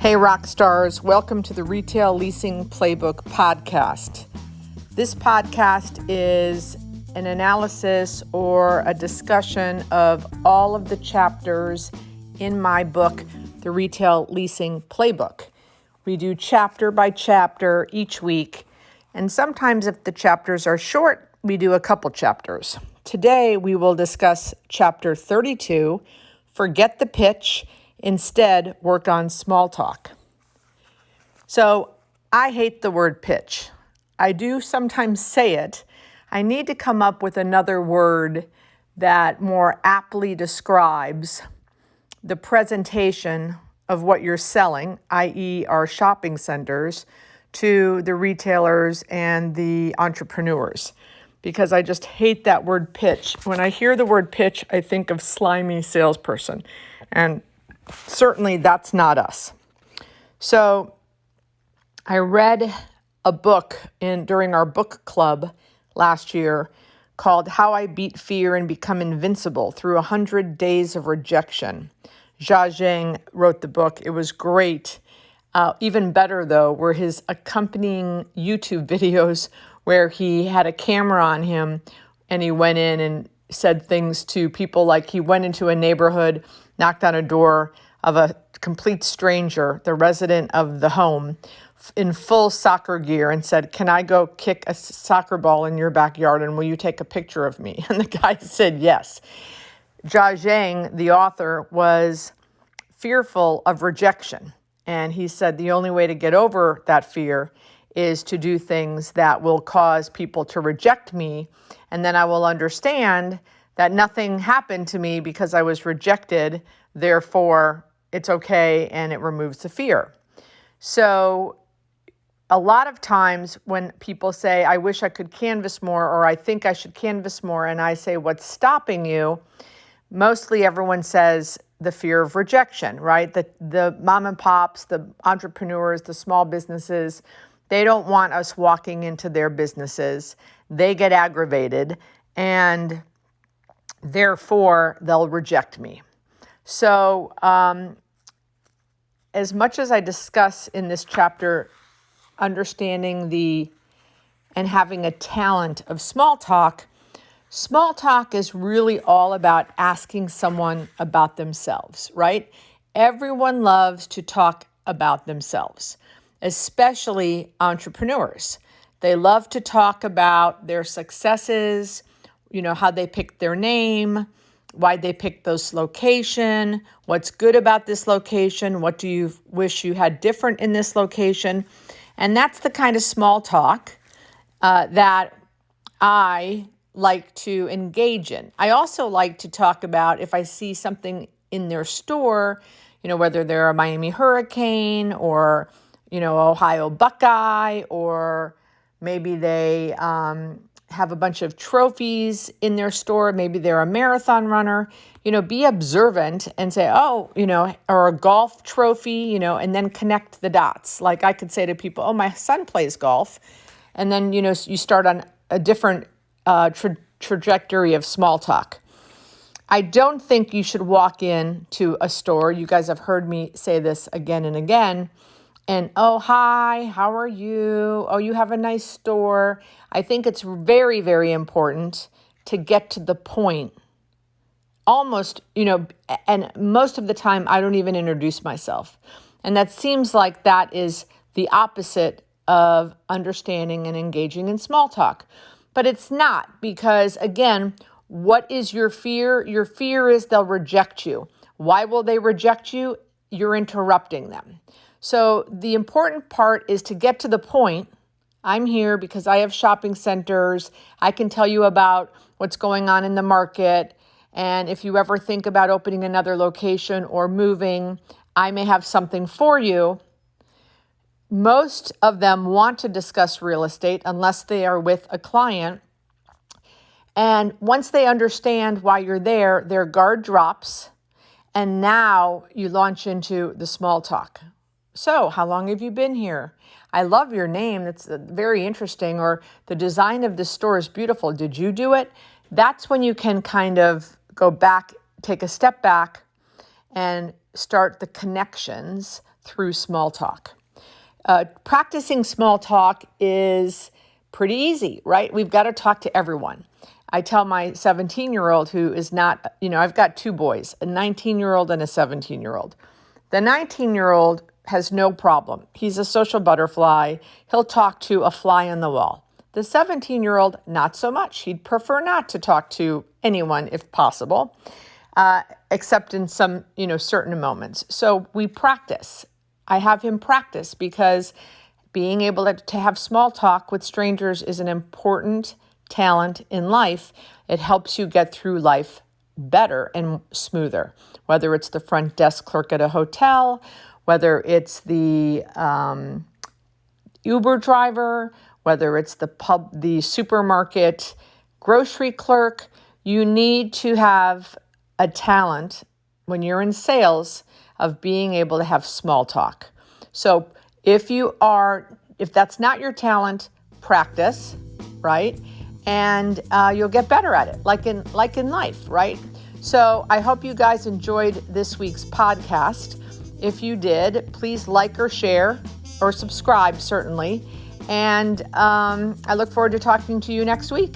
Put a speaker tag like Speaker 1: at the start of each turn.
Speaker 1: Hey, Rockstars, welcome to the Retail Leasing Playbook podcast. This podcast is an analysis or a discussion of all of the chapters in my book, the Retail Leasing Playbook. We do chapter by chapter each week, and sometimes if the chapters are short, we do a couple chapters. Today, we will discuss chapter 32, Forget the Pitch, instead work on small talk. So I hate the word pitch. I do sometimes say it. I need to come up with another word that more aptly describes the presentation of what you're selling, i.e. our shopping centers, to the retailers and the entrepreneurs, because I just hate that word pitch. When I hear the word pitch, I think of slimy salesperson, and certainly that's not us. So I read a book during our book club last year called How I Beat Fear and Become Invincible Through 100 Days of Rejection. Jia Zhang wrote the book. It was great. Even better, though, were his accompanying YouTube videos where he had a camera on him and he went in and said things to people, like he went into a neighborhood, knocked on a door of a complete stranger, the resident of the home, in full soccer gear, and said, "Can I go kick a soccer ball in your backyard, and will you take a picture of me?" And the guy said yes. Jia Zhang, the author, was fearful of rejection. And he said the only way to get over that fear is to do things that will cause people to reject me. And then I will understand that nothing happened to me because I was rejected. Therefore, it's okay, and it removes the fear. So a lot of times when people say, I wish I could canvas more, or I think I should canvas more, and I say, what's stopping you? Mostly everyone says the fear of rejection, right? The mom and pops, the entrepreneurs, the small businesses, they don't want us walking into their businesses. They get aggravated, and therefore they'll reject me. So as much as I discuss in this chapter understanding and having a talent of small talk is really all about asking someone about themselves, right? Everyone loves to talk about themselves, especially entrepreneurs. They love to talk about their successes, how they picked their name, why they picked this location, what's good about this location, what do you wish you had different in this location. And that's the kind of small talk that I like to engage in. I also like to talk about if I see something in their store, whether they're a Miami Hurricane or, Ohio Buckeye, or maybe they have a bunch of trophies in their store. Maybe they're a marathon runner, be observant and say, or a golf trophy, and then connect the dots. Like I could say to people, oh, my son plays golf. And then, you start on a different trajectory of small talk. I don't think you should walk into a store. You guys have heard me say this again and again. And, oh, hi, how are you? Oh, you have a nice store. I think it's very, very important to get to the point. Almost, and most of the time I don't even introduce myself. And that seems like that is the opposite of understanding and engaging in small talk. But it's not, because, again, what is your fear? Your fear is they'll reject you. Why will they reject you? You're interrupting them. So the important part is to get to the point. I'm here because I have shopping centers. I can tell you about what's going on in the market. And if you ever think about opening another location or moving, I may have something for you. Most of them want to discuss real estate unless they are with a client. And once they understand why you're there, their guard drops. And now you launch into the small talk. So, how long have you been here? I love your name. That's very interesting. Or the design of this store is beautiful. Did you do it? That's when you can kind of go back, take a step back, and start the connections through small talk. Practicing small talk is pretty easy, right? We've got to talk to everyone. I tell my 17-year-old who is not, I've got two boys, a 19-year-old and a 17-year-old. The 19-year-old has no problem. He's a social butterfly. He'll talk to a fly on the wall. The 17-year-old, not so much. He'd prefer not to talk to anyone if possible, except in some, certain moments. So we practice. I have him practice because being able to have small talk with strangers is an important talent in life. It helps you get through life better and smoother, whether it's the front desk clerk at a hotel, whether it's the Uber driver, whether it's the supermarket grocery clerk. You need to have a talent when you're in sales of being able to have small talk. So if that's not your talent, practice, right? And you'll get better at it, like in life, right? So I hope you guys enjoyed this week's podcast. If you did, please like or share or subscribe, certainly. And I look forward to talking to you next week.